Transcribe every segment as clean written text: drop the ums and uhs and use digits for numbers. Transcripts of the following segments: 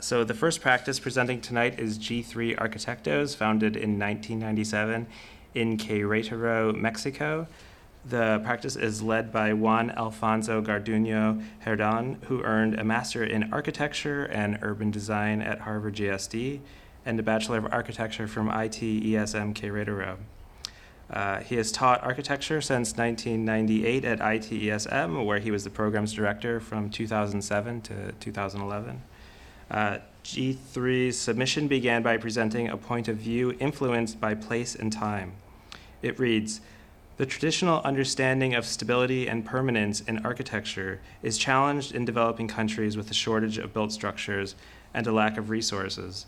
So the first practice presenting tonight is G3 Arquitectos, founded in 1997 in Querétaro, Mexico. The practice is led by Juan Alfonso Garduño Jardón, who earned a Master in Architecture and Urban Design at Harvard GSD and a Bachelor of Architecture from ITESM Querétaro. He has taught architecture since 1998 at ITESM, where he was the program's director from 2007 to 2011. G3's submission began by presenting a point of view influenced by place and time. It reads, "The traditional understanding of stability and permanence in architecture is challenged in developing countries with a shortage of built structures and a lack of resources.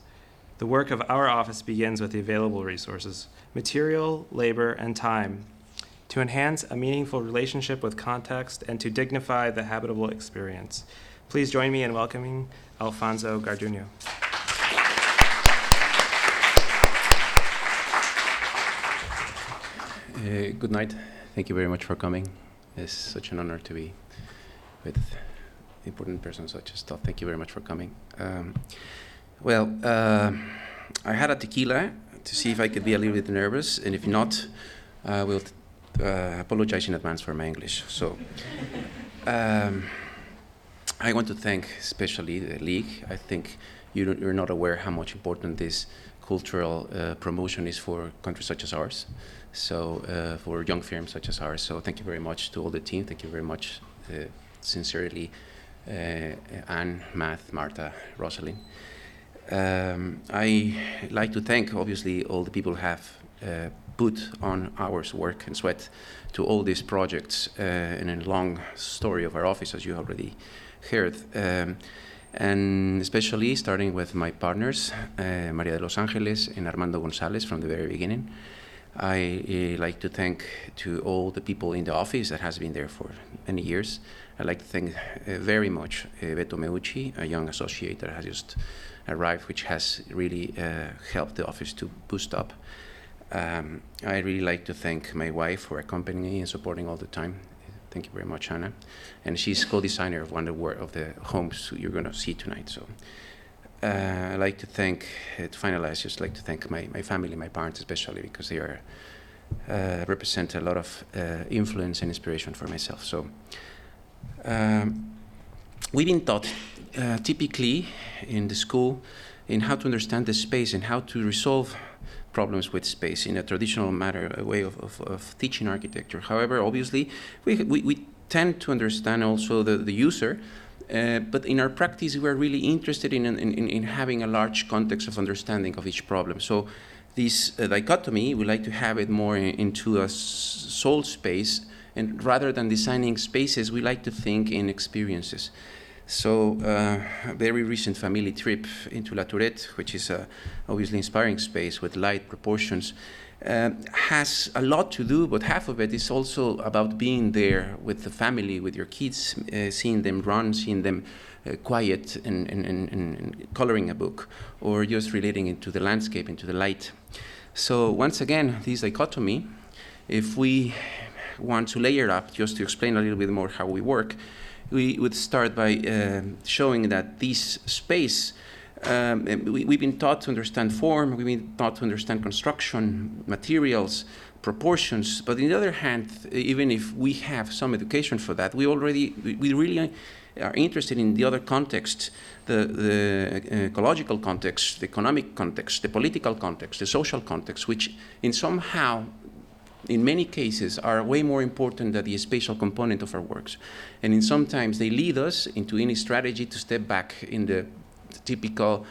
The work of our office begins with the available resources, material, labor, and time, to enhance a meaningful relationship with context and to dignify the habitable experience." Please join me in welcoming Alfonso Garduño. Good night. Thank you very much for coming. It's such an honor to be with important persons such as Todd. Thank you very much for coming. I had a tequila to see if I could be a little bit nervous, and if not, I will apologize in advance for my English. So, I want to thank especially the League. I think you're not aware how much important this cultural promotion is for countries such as ours, so for young firms such as ours. So thank you very much to all the team. Thank you very much, sincerely, Anne, Matt, Marta, Rosalind. I like to thank, obviously, all the people who have put on hours work and sweat to all these projects in a long story of our office, as you already heard. And especially starting with my partners, Maria de los Angeles and Armando Gonzalez from the very beginning. I like to thank to all the people in the office that has been there for many years. I'd like to thank very much Beto Meucci, a young associate that has just arrived, which has really helped the office to boost up. I really like to thank my wife for accompanying me and supporting all the time. Thank you very much, Anna. And she's co-designer of one of the homes you're going to see tonight. So I'd like to thank, to finalize, just like to thank my family, my parents especially, because they are represent a lot of influence and inspiration for myself. So we've been taught typically in the school in how to understand the space and how to resolve problems with space in a traditional manner, a way of teaching architecture. However, obviously, we tend to understand also the user, but in our practice, we are really interested in having a large context of understanding of each problem. So this dichotomy, we like to have it more into a soul space, and rather than designing spaces, we like to think in experiences. So a very recent family trip into La Tourette, which is a obviously inspiring space with light proportions, has a lot to do, but half of it is also about being there with the family, with your kids, seeing them run, seeing them quiet and coloring a book, or just relating into the landscape, into the light. So once again, this dichotomy, if we want to layer up, just to explain a little bit more how we work, we would start by showing that this space, we've been taught to understand form, we've been taught to understand construction, materials, proportions, but on the other hand, even if we have some education for that, we really are interested in the other context, the ecological context, the economic context, the political context, the social context, which in many cases are way more important than the spatial component of our works. And sometimes they lead us into any strategy to step back in the typical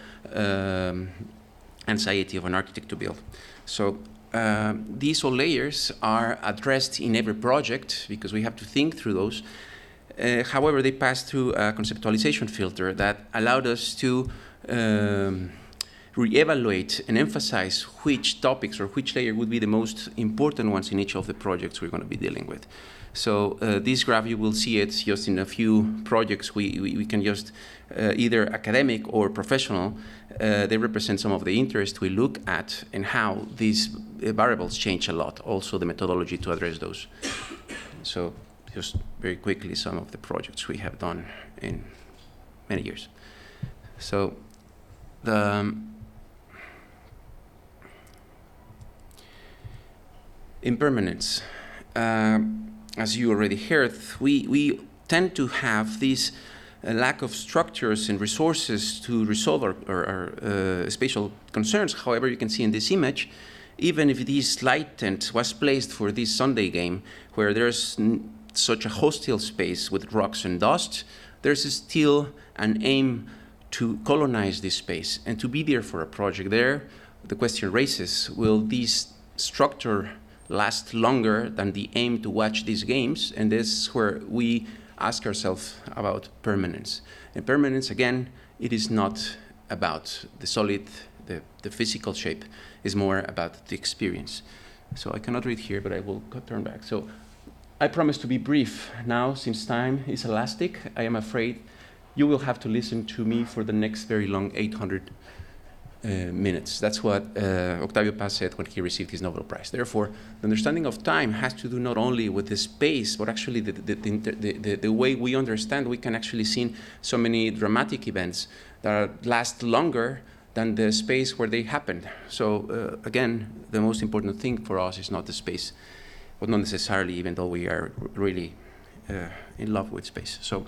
anxiety of an architect to build. So these all layers are addressed in every project because we have to think through those. However, they pass through a conceptualization filter that allowed us to reevaluate and emphasize which topics or which layer would be the most important ones in each of the projects we're going to be dealing with. So this graph, you will see it just in a few projects. We can just either academic or professional, they represent some of the interest we look at and how these variables change a lot, also the methodology to address those. So just very quickly, some of the projects we have done in many years. So the impermanence. As you already heard, we tend to have this lack of structures and resources to resolve our spatial concerns. However, you can see in this image, even if this light tent was placed for this Sunday game, where there's such a hostile space with rocks and dust, there's still an aim to colonize this space and to be there for a project there. The question raises, will this structure last longer than the aim to watch these games? And this is where we ask ourselves about permanence. And permanence, again, it is not about the solid, the physical shape, is more about the experience. So I cannot read here, but I will turn back. So I promise to be brief now, since time is elastic. I am afraid you will have to listen to me for the next very long 800 minutes. That's what Octavio Paz said when he received his Nobel Prize. Therefore, the understanding of time has to do not only with the space, but actually the way we understand. We can actually see so many dramatic events that last longer than the space where they happened. So again, the most important thing for us is not the space, but not necessarily, even though we are really in love with space. So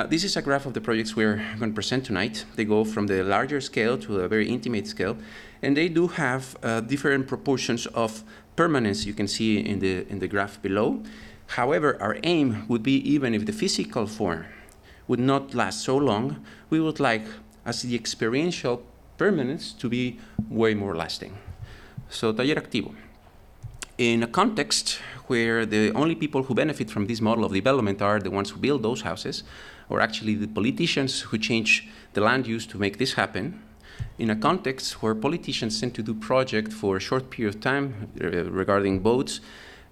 this is a graph of the projects we're going to present tonight. They go from the larger scale to a very intimate scale, and they do have different proportions of permanence, you can see in the graph below. However, our aim would be, even if the physical form would not last so long, we would like, as the experiential permanence, to be way more lasting. So, taller activo. In a context where the only people who benefit from this model of development are the ones who build those houses, or actually the politicians who change the land use to make this happen, in a context where politicians tend to do projects for a short period of time regarding boats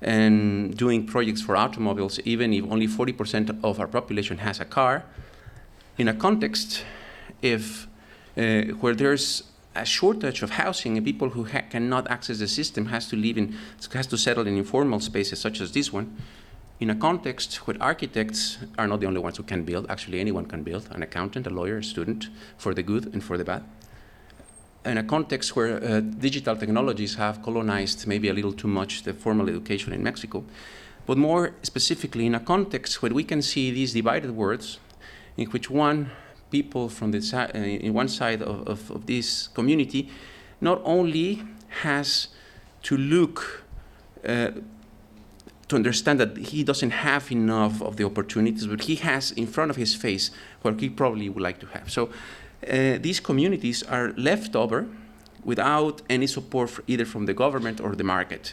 and doing projects for automobiles, even if only 40% of our population has a car, in a context where there's a shortage of housing and people who cannot access the system has to settle in informal spaces such as this one, in a context where architects are not the only ones who can build, actually anyone can build, an accountant, a lawyer, a student, for the good and for the bad. In a context where digital technologies have colonized maybe a little too much the formal education in Mexico, but more specifically in a context where we can see these divided worlds in which people from in one side of this community not only has to look to understand that he doesn't have enough of the opportunities, but he has in front of his face what he probably would like to have. So these communities are left over without any support either from the government or the market.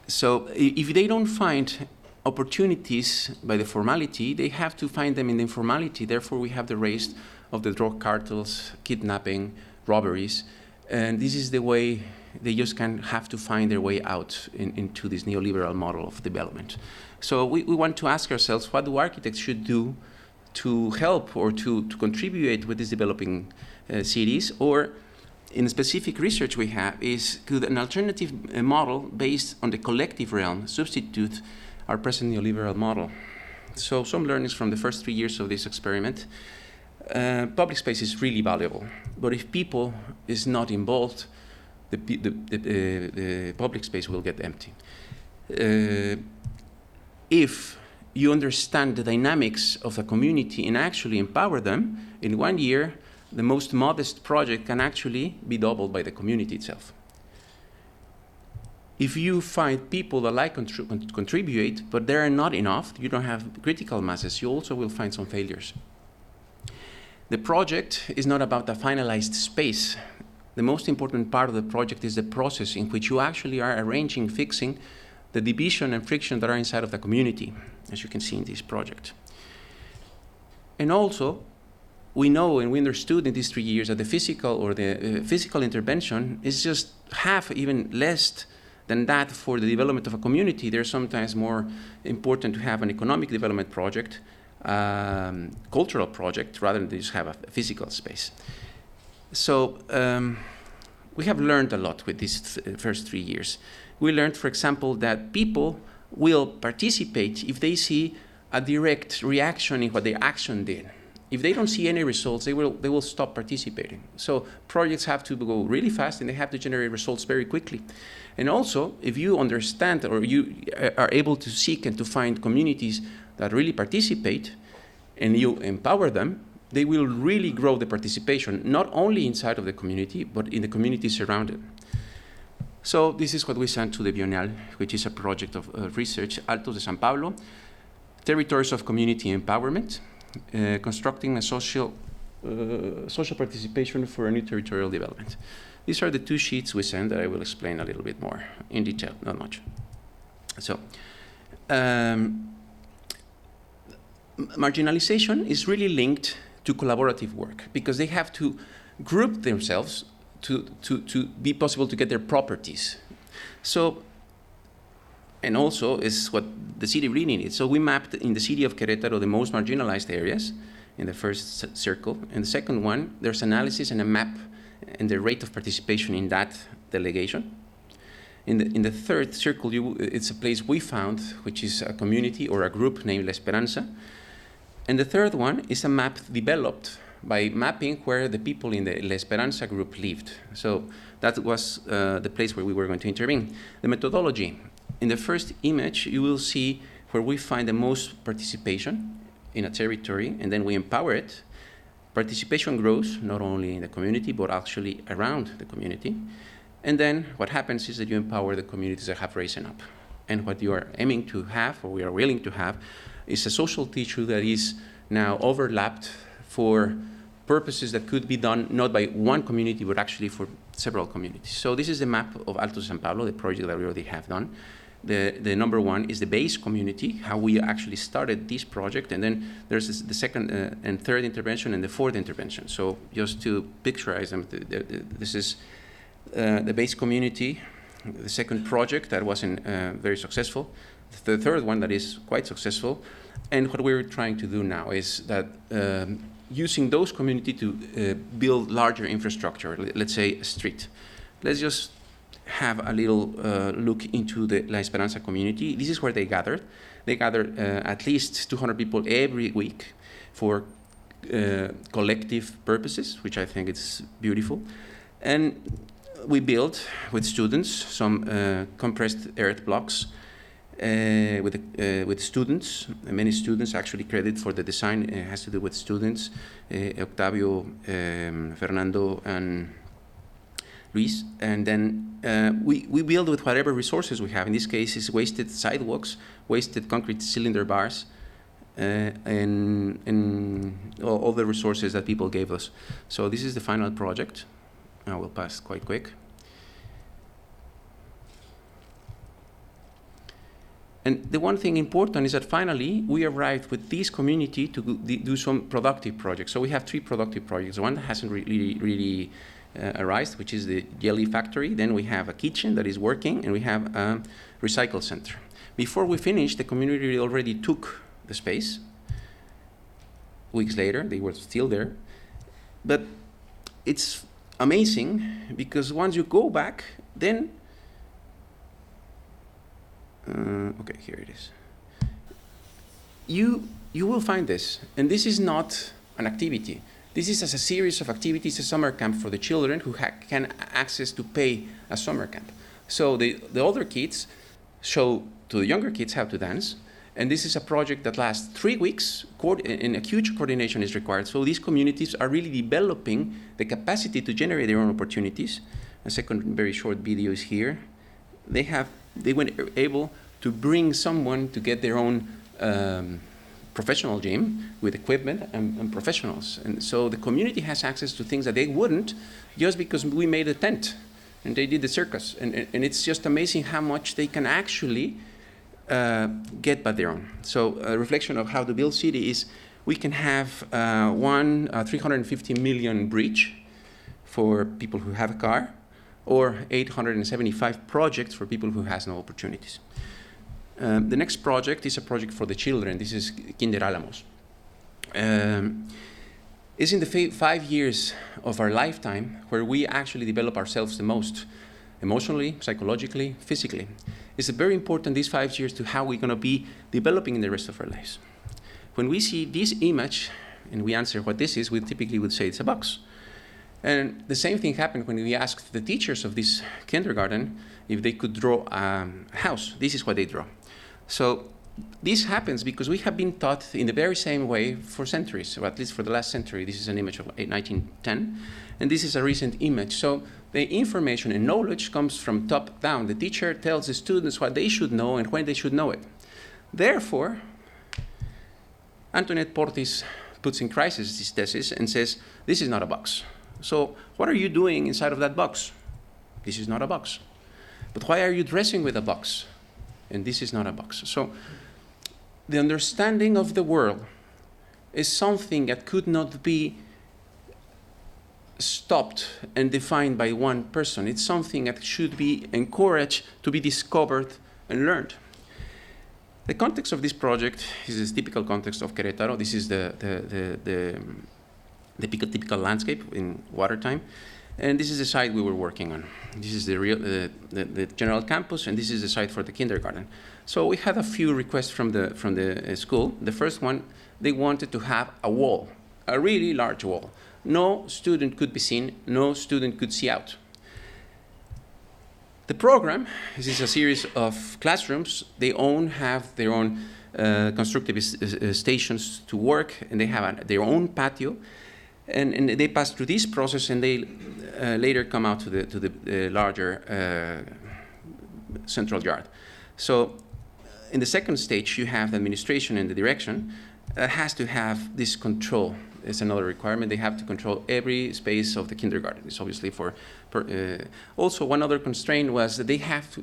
So if they don't find opportunities by the formality, they have to find them in the informality. Therefore, we have the rise of the drug cartels, kidnapping, robberies. And this is the way they just have to find their way out into this neoliberal model of development. So we want to ask ourselves, what do architects should do to help or to contribute with these developing cities? Or in specific research we have is, could an alternative model based on the collective realm substitute our present neoliberal model? So some learnings from the first 3 years of this experiment. Public space is really valuable, but if people is not involved, the public space will get empty. If you understand the dynamics of the community and actually empower them, in 1 year, the most modest project can actually be doubled by the community itself. If you find people that like contribute, but there are not enough, you don't have critical masses, you also will find some failures. The project is not about a finalized space. The most important part of the project is the process in which you actually are arranging, fixing the division and friction that are inside of the community, as you can see in this project. And also, we know and we understood in these 3 years that the physical intervention is just half, even less than that for the development of a community. They're sometimes more important to have an economic development project, cultural project, rather than just have a physical space. So we have learned a lot with these first 3 years. We learned, for example, that people will participate if they see a direct reaction in what their action did. If they don't see any results, they will stop participating. So projects have to go really fast, and they have to generate results very quickly. And also, if you understand or you are able to seek and to find communities that really participate, and you empower them, they will really grow the participation, not only inside of the community, but in the communities around it. So this is what we sent to the Bienal, which is a project of research, Altos de San Pablo, Territories of Community Empowerment, constructing a social participation for a new territorial development. These are the 2 sheets we sent that I will explain a little bit more in detail, not much. So, marginalization is really linked to collaborative work because they have to group themselves to be possible to get their properties. So, and also is what the city really needs. So we mapped in the city of Querétaro the most marginalized areas in the first circle. In the second one, there's analysis and a map and the rate of participation in that delegation. In the third circle, it's a place we found, which is a community or a group named La Esperanza. And the third one is a map developed by mapping where the people in the La Esperanza group lived. So that was the place where we were going to intervene. The methodology. In the first image, you will see where we find the most participation in a territory, and then we empower it. Participation grows, not only in the community, but actually around the community. And then what happens is that you empower the communities that have risen up. And what you are aiming to have, or we are willing to have, is a social tissue that is now overlapped for purposes that could be done not by one community, but actually for several communities. So this is the map of Altos San Pablo, the project that we already have done. The number 1 is the base community, how we actually started this project, and then there's the second and third intervention and the fourth intervention. So just to picturize them, this is the base community, the second project that wasn't very successful, the third one that is quite successful, and what we're trying to do now is that using those communities to build larger infrastructure, let's say a street. Let's just have a little look into the La Esperanza community. This is where they gathered. They gathered at least 200 people every week for collective purposes, which I think is beautiful. And we built with students some compressed earth blocks with students. Many students actually credit for the design. It has to do with students, Octavio, Fernando, and Luis, and then we build with whatever resources we have. In this case, it's wasted sidewalks, wasted concrete cylinder bars, and all the resources that people gave us. So this is the final project. I will pass quite quick. And the one thing important is that finally we arrived with this community to do some productive projects. So we have 3 productive projects. One that hasn't really arisen, which is the jelly factory. Then we have a kitchen that is working, and we have a recycle center. Before we finished, the community already took the space. Weeks later, they were still there. But it's amazing because once you go back, then okay, here it is. You will find this, and this is not an activity. This is as a series of activities, a summer camp for the children who can access to pay a summer camp. So the older kids show to the younger kids how to dance, and this is a project that lasts 3 weeks, and a huge coordination is required. So these communities are really developing the capacity to generate their own opportunities. A second very short video is here. They were able to bring someone to get their own professional gym with equipment and professionals. And so the community has access to things that they wouldn't just because we made a tent and they did the circus. And it's just amazing how much they can actually get by their own. So a reflection of how to build city is we can have 350 million bridge for people who have a car, or 875 projects for people who has no opportunities. The next project is a project for the children. This is Kinder Alamos. It's in the 5 years of our lifetime where we actually develop ourselves the most. emotionally, psychologically, physically. It's very important these 5 years to how we're going to be developing in the rest of our lives. When we see this image and we answer what this is, we typically would say it's a box. And the same thing happened when we asked the teachers of this kindergarten if they could draw a house. This is what they draw. So this happens because we have been taught in the very same way for centuries, or at least for the last century. This is an image of 1910, and this is a recent image. So the information and knowledge comes from top down. The teacher tells the students what they should know and when they should know it. Therefore, Antoinette Portis puts in crisis this thesis and says, this is not a box. So what are you doing inside of that box? This is not a box. But why are you dressing with a box? And this is not a box. So the understanding of the world is something that could not be stopped and defined by one person. It's something that should be encouraged to be discovered and learned. The context of this project is this typical context of Querétaro. This is the typical landscape in water time. And this is the site we were working on. This is the general campus, and this is the site for the kindergarten. So we had a few requests from the school. The first one, they wanted to have a wall, a really large wall. No student could be seen, no student could see out. The program, this is a series of classrooms. They have their own constructive stations to work, and they have their own patio. And they pass through this process, and they later come out to the larger central yard. So in the second stage, you have the administration and the direction has to have this control. It's another requirement. They have to control every space of the kindergarten. It's obviously also, one other constraint was that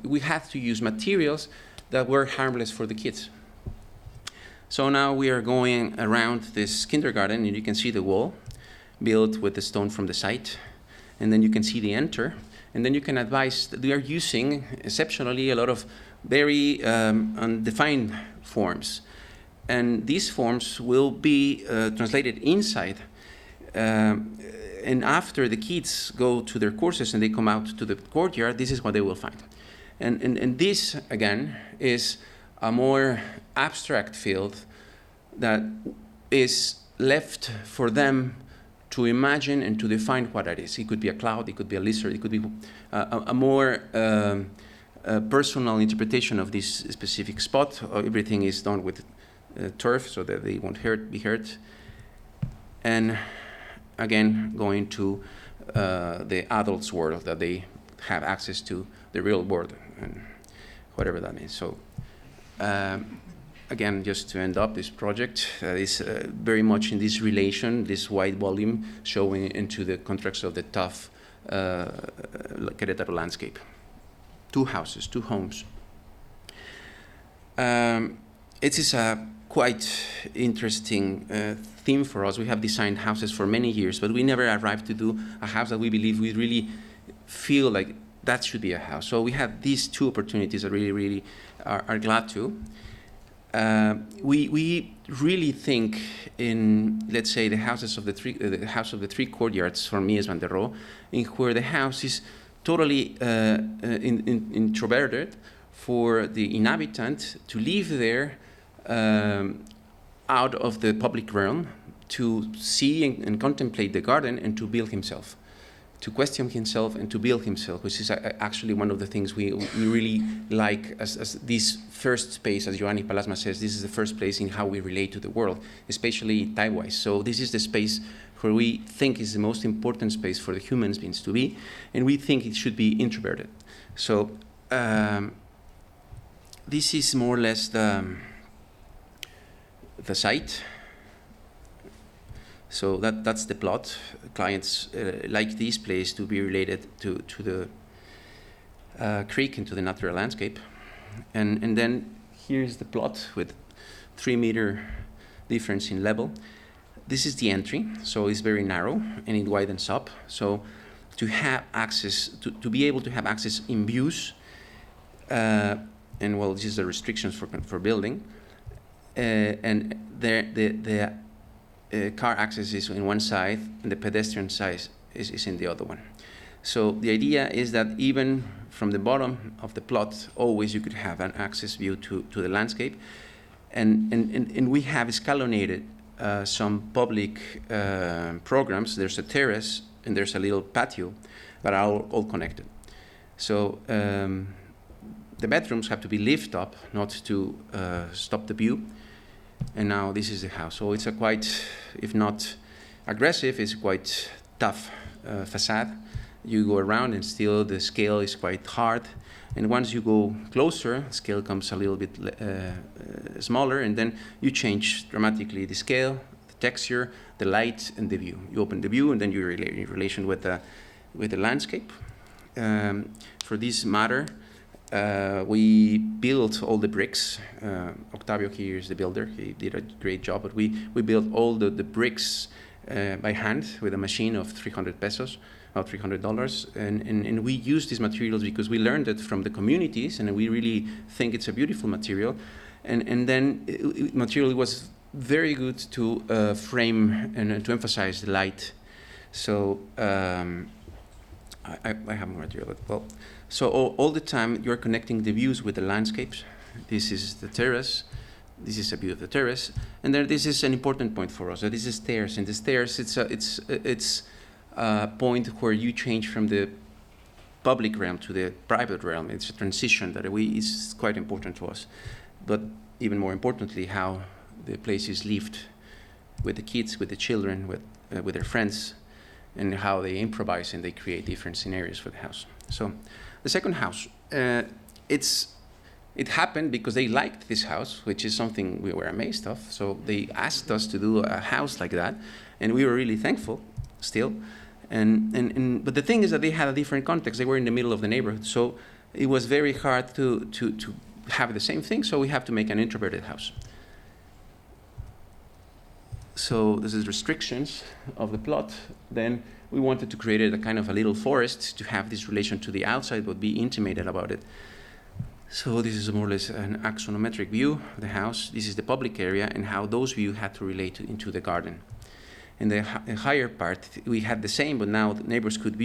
we have to use materials that were harmless for the kids. So now we are going around this kindergarten, and you can see the wall built with the stone from the site, and then you can see the enter, and then you can advise that we are using exceptionally a lot of very undefined forms, and these forms will be translated inside, and after the kids go to their courses and they come out to the courtyard, this is what they will find. And this again is a more abstract field that is left for them to imagine and to define what it is. It could be a cloud, it could be a lizard, it could be a more personal interpretation of this specific spot. Everything is done with turf so that they won't be hurt. And again, going to the adults' world, that they have access to the real world, and whatever that means. So again, just to end up this project, is very much in this relation, this wide volume showing into the context of the tough Querétaro landscape. 2 houses, 2 homes. It is a quite interesting theme for us. We have designed houses for many years, but we never arrived to do a house that we believe we really feel like that should be a house. So we have these 2 opportunities that really are glad to. We really think in, let's say, the house of the 3 courtyards for Mies van der Rohe, in where the house is totally introverted for the inhabitant to live there out of the public realm, to see and contemplate the garden and to build himself, to question himself and to build himself, which is actually one of the things we really like as this first space, as Joanny Palasma says, this is the first place in how we relate to the world, especially time-wise. So this is the space where we think is the most important space for the human beings to be, and we think it should be introverted. So this is more or less the site. So that's the plot. Clients like this place to be related to the creek and to the natural landscape. And then here's the plot with 3-meter difference in level. This is the entry, so it's very narrow and it widens up. So to have access, to be able to have access in views, and well, this is the restrictions for building, and the car access is in one side and the pedestrian side is in the other one. So the idea is that even from the bottom of the plot, always you could have an access view to the landscape. And we have escalonated some public programs. There's a terrace and there's a little patio that are all connected. So the bedrooms have to be lifted up, not to stop the view. And now this is the house. So it's a quite, if not aggressive, it's quite tough facade. You go around and still the scale is quite hard. And once you go closer, the scale comes a little bit smaller, and then you change dramatically the scale, the texture, the light, and the view. You open the view, and then you're in relation with the landscape. For this matter, we built all the bricks. Octavio here is the builder. He did a great job, but we built all the bricks by hand with a machine of 300 pesos. About $300, and we use these materials because we learned it from the communities, and we really think it's a beautiful material. And then material was very good to frame and to emphasize the light. So I have more material. Well, so all the time you're connecting the views with the landscapes. This is the terrace. This is a view of the terrace, and then this is an important point for us. So this is stairs, and the stairs it's point where you change from the public realm to the private realm. It's a transition that is quite important to us. But even more importantly, how the place is lived with the kids, with the children, with their friends, and how they improvise and they create different scenarios for the house. So the second house, it happened because they liked this house, which is something we were amazed of. So they asked us to do a house like that, and we were really thankful still. But the thing is that they had a different context. They were in the middle of the neighborhood, so it was very hard to have the same thing. So we have to make an introverted house. So this is restrictions of the plot. Then we wanted to create a kind of a little forest to have this relation to the outside, but be intimated about it. So this is more or less an axonometric view of the house. This is the public area and how those views had to relate into the garden. In the higher part, we had the same, but now the neighbors could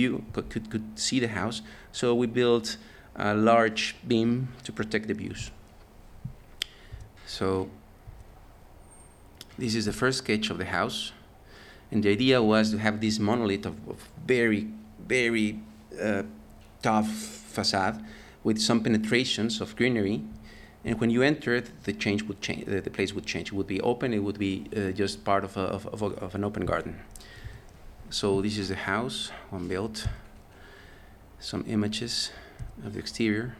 see the house. So we built a large beam to protect the views. So this is the first sketch of the house. And the idea was to have this monolith of very, very tough facade with some penetrations of greenery. And when you entered, the place would change. It would be open. It would be just part of an open garden. So this is the house, one built. Some images of the exterior.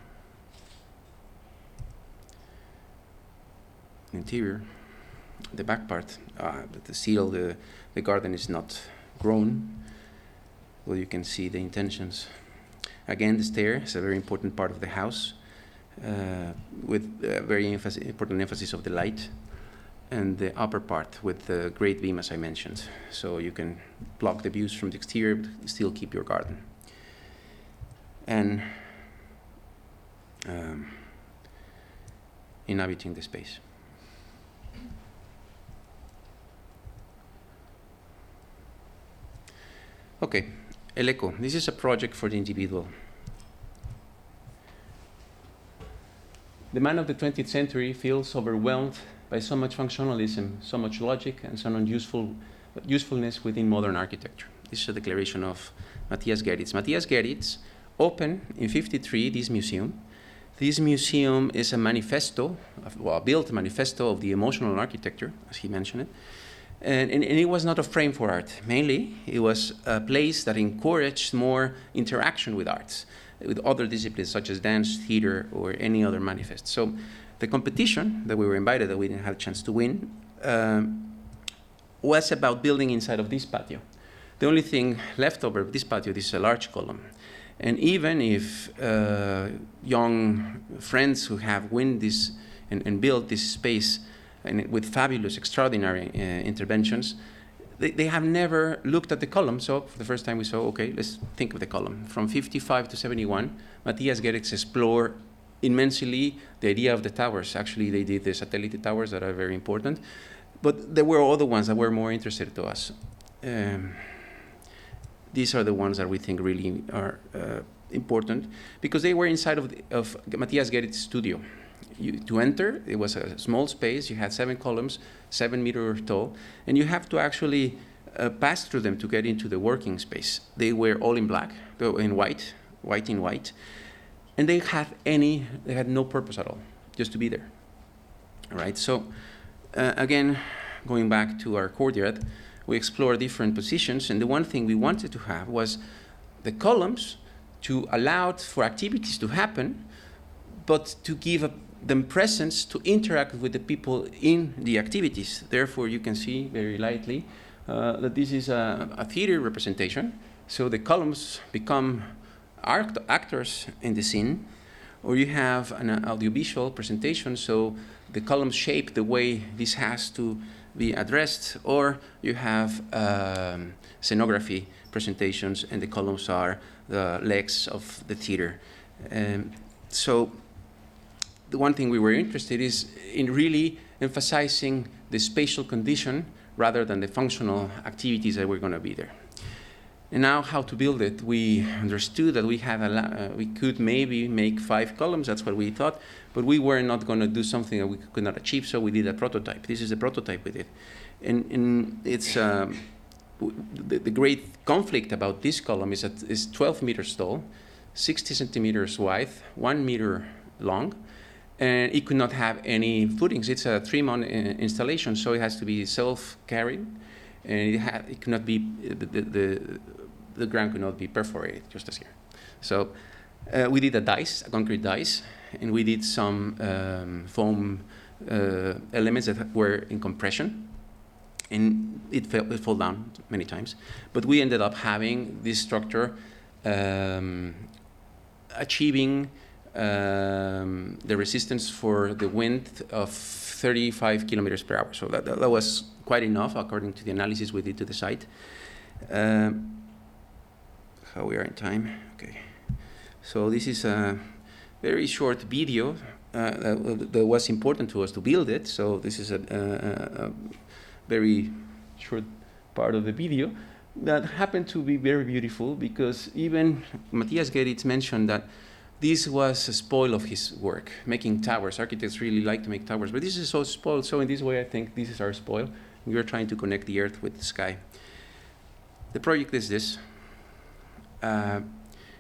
Interior. The back part, the garden is not grown. Well, you can see the intentions. Again, the stair is a very important part of the house. With very important emphasis of the light, and the upper part with the great beam, as I mentioned. So you can block the views from the exterior, but still keep your garden. And inhabiting the space. Okay, El Eco. This is a project for the individual. The man of the 20th century feels overwhelmed by so much functionalism, so much logic, and so much usefulness within modern architecture. This is a declaration of Matthias Geritz. Matthias Geritz opened in '53 this museum. This museum is a manifesto, a built manifesto of the emotional architecture, as he mentioned it. And it was not a frame for art. Mainly, it was a place that encouraged more interaction with arts, with other disciplines such as dance, theater, or any other manifest. So the competition that we were invited, that we didn't have a chance to win, was about building inside of this patio. The only thing left over of this patio is a large column. And even if young friends who have won this and built this space and with fabulous, extraordinary interventions, they have never looked at the column. So for the first time we saw, okay, let's think of the column. From 55 to 71, Matthias Geritz explored immensely the idea of the towers. Actually, they did the satellite towers that are very important. But there were other ones that were more interested to us. these are the ones that we think really are important, because they were inside of Matthias Gerrit's studio. To enter, it was a small space. You had 7 columns, 7 meters tall, and you have to actually pass through them to get into the working space. They were all in black, in white, and they had no purpose at all, just to be there. All right. So again, going back to our courtyard, we explored different positions, and the one thing we wanted to have was the columns to allow for activities to happen, but to give them presence to interact with the people in the activities. Therefore, you can see very lightly that this is a theater representation. So the columns become actors in the scene, or you have an audiovisual presentation, so the columns shape the way this has to be addressed, or you have scenography presentations, and the columns are the legs of the theater. So the one thing we were interested is in really emphasizing the spatial condition rather than the functional activities that were going to be there. And now how to build it? We understood that we could maybe make 5 columns, that's what we thought, but we were not going to do something that we could not achieve, so we did a prototype. This is a prototype we did. And it's the great conflict about this column is that it's 12 meters tall, 60 centimeters wide, 1 meter long, and it could not have any footings. It's a 3-month installation, so it has to be self-carried, and it cannot be, the ground could not be perforated, just as here. So we did a concrete dice, and we did some foam elements that were in compression, and it fell down many times. But we ended up having this structure achieving the resistance for the wind of 35 kilometers per hour. So that was quite enough according to the analysis we did to the site. How we are in time? Okay. So this is a very short video that was important to us to build it. So this is a very short part of the video that happened to be very beautiful, because even Matthias Gerrit mentioned that this was a spoil of his work, making towers. Architects really like to make towers, but this is so spoiled. So in this way, I think this is our spoil. We are trying to connect the earth with the sky. The project is this.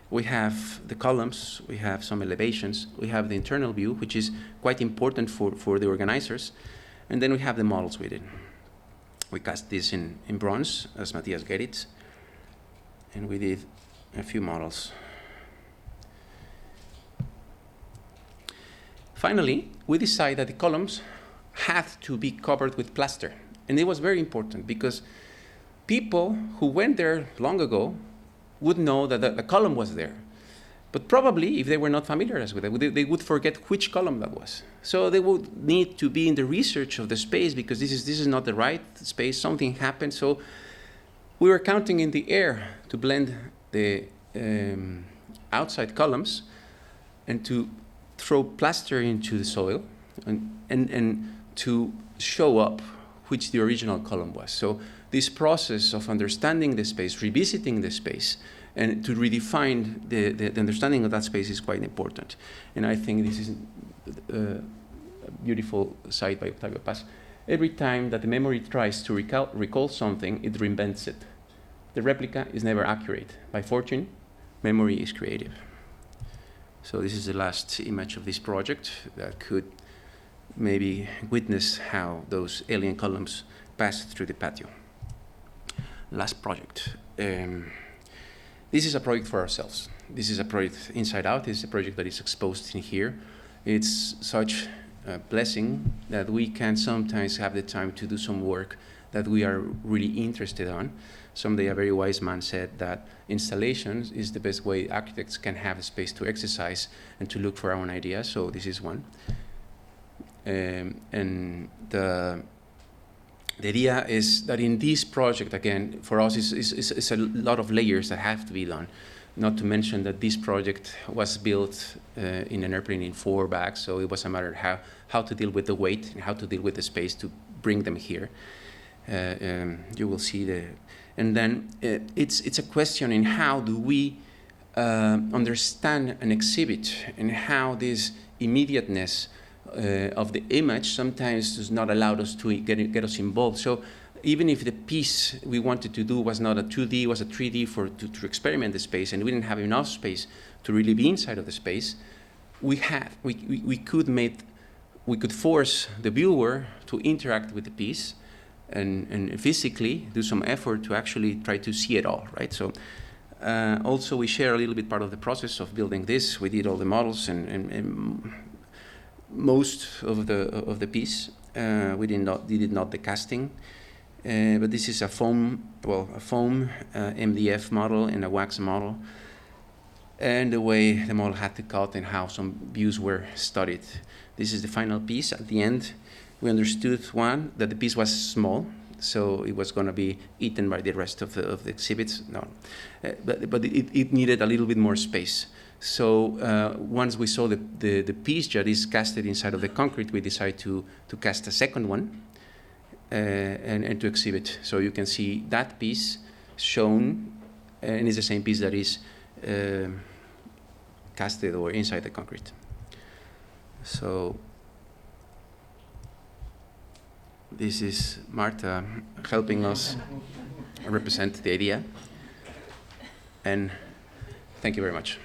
We have the columns, we have some elevations, we have the internal view, which is quite important for the organizers, and then we have the models we did. We cast this in bronze, as Matthias Gerrit, and we did a few models. Finally, we decided that the columns had to be covered with plaster, and it was very important because people who went there long ago would know that the column was there. But probably, if they were not familiar with it, they would forget which column that was. So they would need to be in the research of the space, because this is not the right space. Something happened. So we were counting in the air to blend the outside columns and to throw plaster into the soil and to show up which the original column was. So this process of understanding the space, revisiting the space, and to redefine the understanding of that space is quite important. And I think this is a beautiful site by Octavio Paz. Every time that the memory tries to recall something, it reinvents it. The replica is never accurate. By fortune, memory is creative. So this is the last image of this project that could maybe witness how those alien columns passed through the patio. Last project. This is a project for ourselves. This is a project inside out. This is a project that is exposed in here. It's such a blessing that we can sometimes have the time to do some work that we are really interested on. Someday a very wise man said that installations is the best way architects can have a space to exercise and to look for our own ideas. So this is one. And the idea is that in this project, again, for us, it's a lot of layers that have to be done. Not to mention that this project was built in an airplane in 4 bags, so it was a matter of how to deal with the weight and how to deal with the space to bring them here. You will see And then it's a question in how do we understand an exhibit, and how this immediateness of the image sometimes does not allow us to get us involved. So even if the piece we wanted to do was not a 2D, was a 3D to experiment the space, and we didn't have enough space to really be inside of the space, we could force the viewer to interact with the piece and physically do some effort to actually try to see it all, right? So also we share a little bit part of the process of building this. We did all the models and most of the piece. We did not the casting, but this is a foam MDF model and a wax model, and the way the model had to cut and how some views were studied. This is the final piece. At the end, we understood, one, that the piece was small, so it was going to be eaten by the rest of the exhibits. No, but it needed a little bit more space. So once we saw the piece that is casted inside of the concrete, we decided to cast a second one and to exhibit. So you can see that piece shown, and it's the same piece that is casted or inside the concrete. So this is Marta helping us represent the idea, and thank you very much.